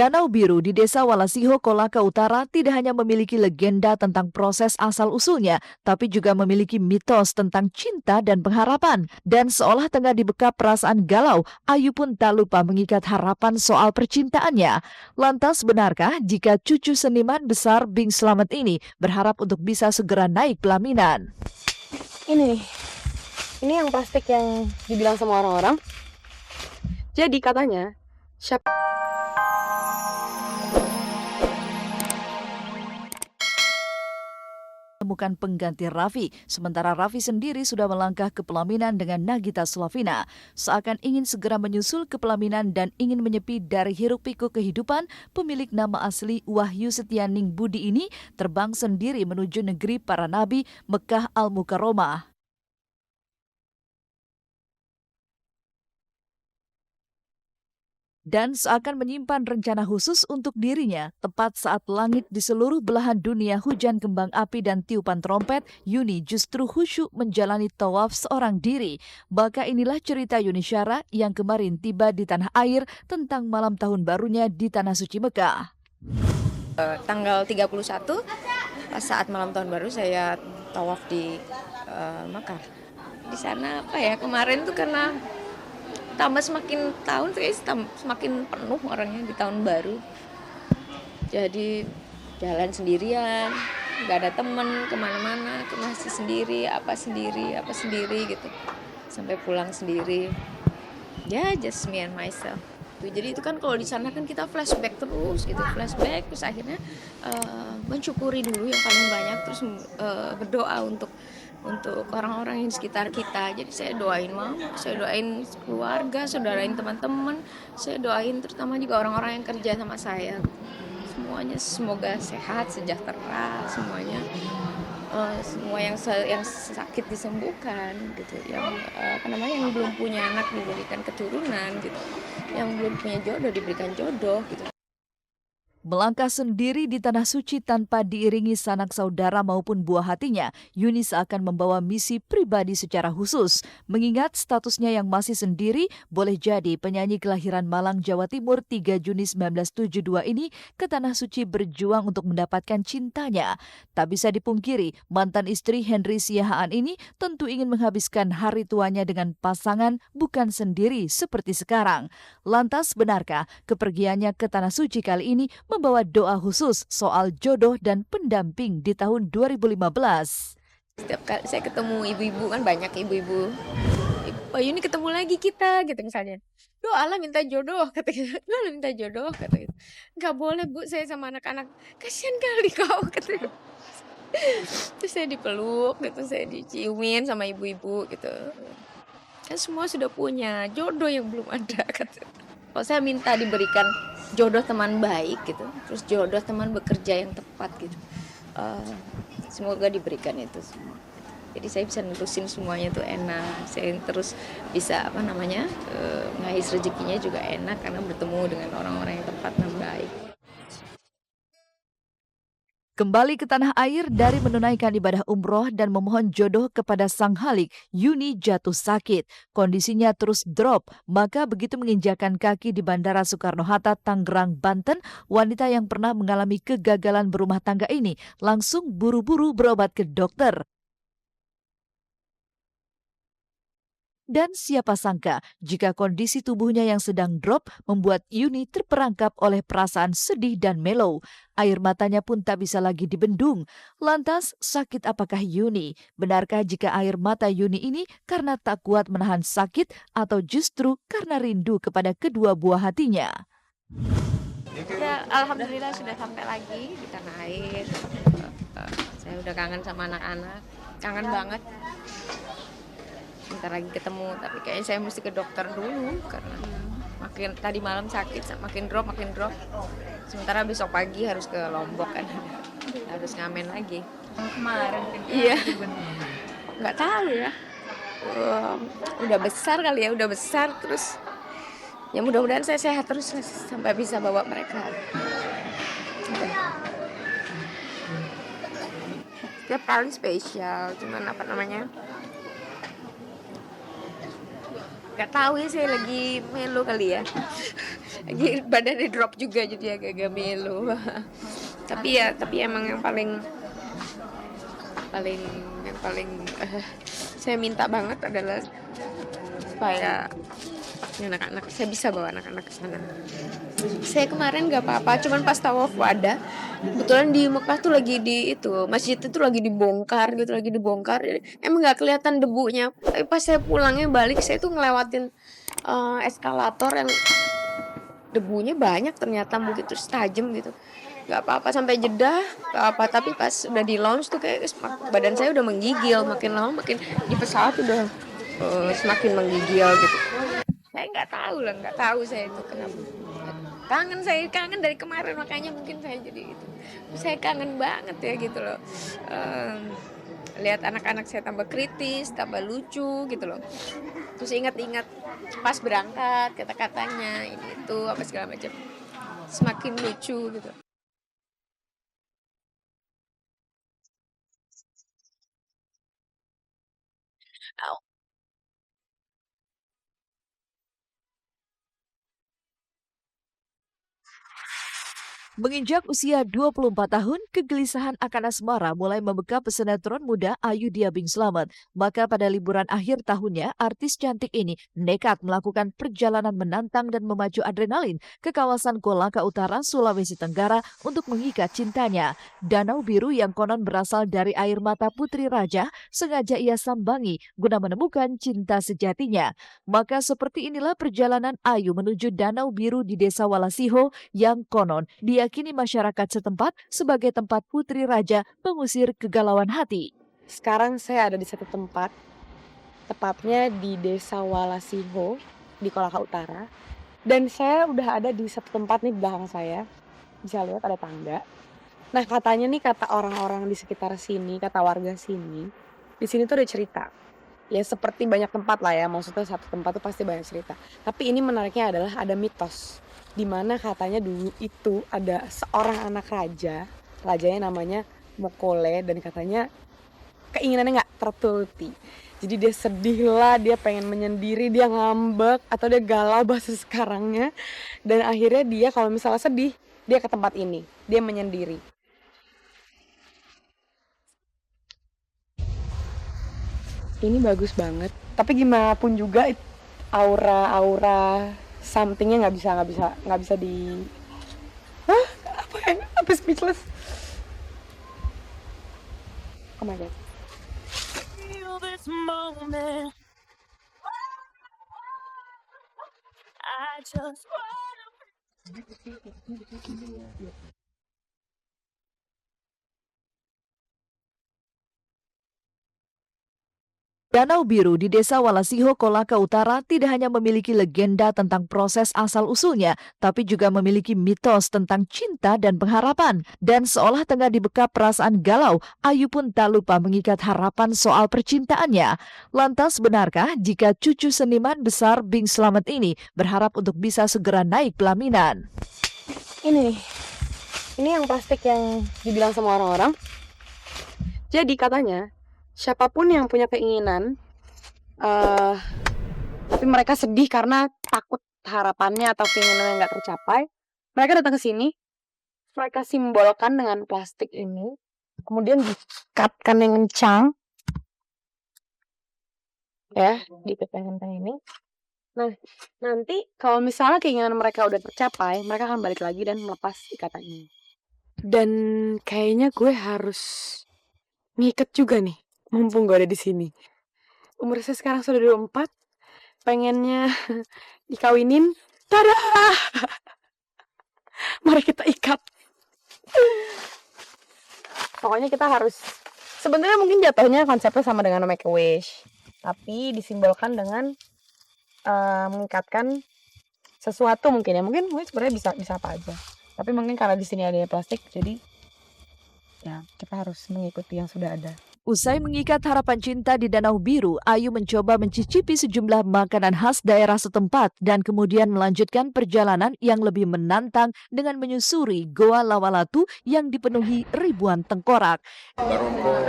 Danau Biru di Desa Walasiho, Kolaka Utara tidak hanya memiliki legenda tentang proses asal-usulnya, tapi juga memiliki mitos tentang cinta dan pengharapan. Dan seolah tengah dibekap perasaan galau, Ayu pun tak lupa mengikat harapan soal percintaannya. Lantas benarkah jika cucu seniman besar Bing Slamet ini berharap untuk bisa segera naik pelaminan? Ini nih, ini yang plastik yang dibilang sama orang-orang. Jadi katanya, Temukan pengganti Raffi, sementara Raffi sendiri sudah melangkah ke pelaminan dengan Nagita Slavina. Seakan ingin segera menyusul ke pelaminan dan ingin menyepi dari hiruk-pikuk kehidupan, pemilik nama asli Wahyu Setianing Budi ini terbang sendiri menuju negeri para nabi Mekah Al-Mukarramah. Dan seakan menyimpan rencana khusus untuk dirinya, tepat saat langit di seluruh belahan dunia hujan kembang api dan tiupan trompet, Yuni justru khusyuk menjalani tawaf seorang diri. Maka inilah cerita Yuni Syara yang kemarin tiba di tanah air tentang malam tahun barunya di Tanah Suci Mekah. Tanggal 31, pas saat malam tahun baru saya tawaf di Mekah. Di sana kemarin tuh karena tambah semakin tahun semakin penuh orangnya di tahun baru. Jadi jalan sendirian, nggak ada temen, kemana-mana, masih sendiri, apa sendiri gitu. Sampai pulang sendiri. Ya, just me and myself. Jadi itu kan kalau di sana kan kita flashback terus akhirnya mensyukuri dulu yang paling banyak, terus berdoa untuk orang-orang yang di sekitar kita. Jadi saya doain mama, saya doain keluarga, saya doain teman-teman, saya doain terutama juga orang-orang yang kerja sama saya. Semuanya semoga sehat, sejahtera, semuanya. Semua yang sakit disembuhkan gitu, yang yang belum punya anak diberikan keturunan gitu, yang belum punya jodoh diberikan jodoh gitu. Melangkah sendiri di Tanah Suci tanpa diiringi sanak saudara maupun buah hatinya, Yuni seakan membawa misi pribadi secara khusus. Mengingat statusnya yang masih sendiri, boleh jadi penyanyi kelahiran Malang, Jawa Timur 3 Juni 1972 ini ke Tanah Suci berjuang untuk mendapatkan cintanya. Tak bisa dipungkiri, mantan istri Henry Siahaan ini tentu ingin menghabiskan hari tuanya dengan pasangan, bukan sendiri seperti sekarang. Lantas benarkah kepergiannya ke Tanah Suci kali ini membawa doa khusus soal jodoh dan pendamping di tahun 2015. Setiap kali saya ketemu ibu-ibu, kan banyak ibu-ibu, "Oh, ini ketemu lagi kita," gitu misalnya. "Doalah minta jodoh," kata gitu. "Doalah minta jodoh," kata gitu. "Nggak boleh Bu, saya sama anak-anak." "Kasihan kali kau," kata gitu. Terus saya dipeluk gitu, saya diciumin sama ibu-ibu gitu. Kan semua sudah punya jodoh yang belum ada, kata. Kalau saya minta diberikan jodoh teman baik gitu, terus jodoh teman bekerja yang tepat gitu, semoga diberikan itu semua. Jadi saya bisa nerusin semuanya tuh enak, saya terus bisa ngais rezekinya juga enak karena bertemu dengan orang-orang yang tepat dan baik. Kembali ke tanah air dari menunaikan ibadah umroh dan memohon jodoh kepada Sang Halik, Yuni jatuh sakit. Kondisinya terus drop, maka begitu menginjakan kaki di Bandara Soekarno-Hatta, Tangerang, Banten, wanita yang pernah mengalami kegagalan berumah tangga ini langsung buru-buru berobat ke dokter. Dan siapa sangka jika kondisi tubuhnya yang sedang drop membuat Yuni terperangkap oleh perasaan sedih dan melow. Air matanya pun tak bisa lagi dibendung. Lantas, sakit apakah Yuni? Benarkah jika air mata Yuni ini karena tak kuat menahan sakit atau justru karena rindu kepada kedua buah hatinya? Ya, alhamdulillah sudah sampai lagi di tanah air. Saya udah kangen sama anak-anak, kangen banget. Bentar lagi ketemu, tapi kayaknya saya mesti ke dokter dulu karena makin tadi malam sakit, makin drop. Sementara besok pagi harus ke Lombok kan, harus ngamen lagi. kemarin Iya, nggak tahu ya. Udah besar kali ya, terus ya mudah-mudahan saya sehat terus sampai bisa bawa mereka. Setiap kali spesial, cuman nggak tahu ya, saya lagi melo kali ya. lagi badannya drop juga jadi agak-agak melo. tapi emang yang paling saya minta banget adalah supaya anak-anak, saya bisa bawa anak-anak ke sana. Saya kemarin nggak apa-apa, cuman pas tawaf wada, kebetulan di Mekah tuh lagi masjid itu lagi dibongkar gitu, jadi emang nggak kelihatan debunya. Tapi pas saya pulangnya balik, saya tuh ngelewatin eskalator yang debunya banyak ternyata, begitu tajam gitu. Nggak apa-apa sampai Jeddah, nggak apa, tapi pas udah di lounge tuh kayak badan saya udah menggigil, makin lama makin di pesawat udah semakin menggigil gitu. Saya nggak tahu saya itu kenapa. Saya kangen dari kemarin, makanya mungkin saya jadi itu. Saya kangen banget ya gitu loh. Lihat anak-anak saya tambah kritis, tambah lucu gitu loh. Terus ingat-ingat pas berangkat kata-katanya ini itu apa segala macam, semakin lucu gitu. Menginjak usia 24 tahun, kegelisahan akan asmara mulai membekap pesinetron muda Ayu Dia Bing Slamet. Maka pada liburan akhir tahunnya, artis cantik ini nekat melakukan perjalanan menantang dan memacu adrenalin ke kawasan Kolaka Utara, Sulawesi Tenggara untuk mengikat cintanya. Danau biru yang konon berasal dari air mata Putri Raja sengaja ia sambangi guna menemukan cinta sejatinya. Maka seperti inilah perjalanan Ayu menuju Danau Biru di Desa Walasiho yang konon diyakini masyarakat setempat sebagai tempat Putri Raja mengusir kegalauan hati. Sekarang saya ada di satu tempat, tepatnya di Desa Walasiho di Kolaka Utara. Dan saya udah ada di satu tempat nih di belakang saya. Bisa lihat ada tangga. Nah katanya nih, kata orang-orang di sekitar sini, kata warga sini, di sini tuh ada cerita. Ya seperti banyak tempat lah ya, maksudnya satu tempat tuh pasti banyak cerita. Tapi ini menariknya adalah ada mitos. Dimana katanya dulu itu ada seorang anak raja, rajanya namanya Mokole, dan katanya keinginannya nggak terturuti. Jadi dia sedih lah, dia pengen menyendiri, dia ngambek atau dia galau bahasa sekarangnya. Dan akhirnya dia kalau misalnya sedih, dia ke tempat ini, dia menyendiri. Ini bagus banget, tapi gimana pun juga aura somethingnya nggak bisa di apa speechless. Oh my god. Feel this moment. I just wanna. Danau Biru di Desa Walasiho, Kolaka Utara tidak hanya memiliki legenda tentang proses asal-usulnya, tapi juga memiliki mitos tentang cinta dan pengharapan. Dan seolah tengah dibekap perasaan galau, Ayu pun tak lupa mengikat harapan soal percintaannya. Lantas benarkah jika cucu seniman besar Bing Slamet ini berharap untuk bisa segera naik pelaminan? Ini yang plastik yang dibilang sama orang-orang. Jadi katanya siapapun yang punya keinginan, tapi mereka sedih karena takut harapannya atau keinginannya nggak tercapai, mereka datang ke sini, mereka simbolkan dengan plastik ini, kemudian diikatkan yang kencang, ya, diikatkan ini. Nah, nanti kalau misalnya keinginan mereka udah tercapai, mereka akan balik lagi dan melepas ikatannya. Dan kayaknya gue harus ngikat juga nih. Mumpung gue ada di sini. Umur saya sekarang sudah 24. Pengennya dikawinin. Tada! Mari kita ikat. Pokoknya kita harus, sebenarnya mungkin jatuhnya konsepnya sama dengan make a wish, tapi disimbolkan dengan mengikatkan sesuatu mungkin ya. Mungkin sebenarnya bisa apa aja. Tapi mungkin karena di sini ada plastik, jadi ya kita harus mengikuti yang sudah ada. Usai mengikat harapan cinta di Danau Biru, Ayu mencoba mencicipi sejumlah makanan khas daerah setempat dan kemudian melanjutkan perjalanan yang lebih menantang dengan menyusuri Goa Lawalatu yang dipenuhi ribuan tengkorak. Barongko,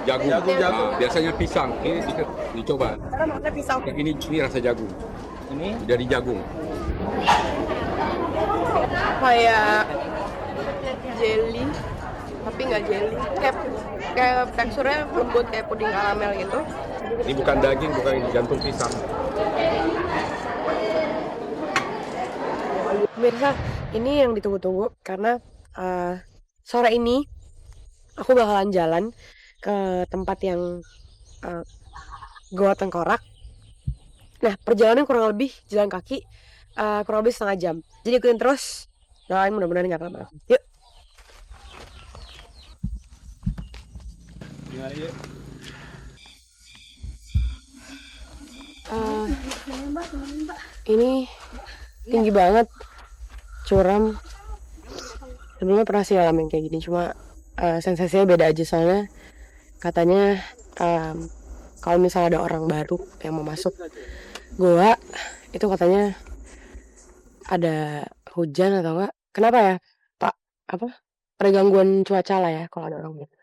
jagung. Nah, biasanya pisang, ini dicoba. Ini rasa jagung. Ini dari jagung. Kayak jelly, tapi nggak jelly. Kayak teksturnya lembut kayak puding karamel gitu. Ini bukan daging, bukan jantung pisang. Pemirsa, ini yang ditunggu-tunggu karena sore ini aku bakalan jalan ke tempat yang Goa Tengkorak. Nah, perjalanan kurang lebih jalan kaki kurang lebih setengah jam. Jadi ikutin terus. Doain mudah-mudahan nggak lama. Yuk. Ini tinggi banget, curam. Sebelumnya pernah sih ngalamin kayak gini, cuma sensasinya beda aja soalnya katanya kalau misalnya ada orang baru yang mau masuk goa itu katanya ada hujan atau enggak? Kenapa ya, Pak? Apa? Ada gangguan cuaca lah ya kalau ada orang baru.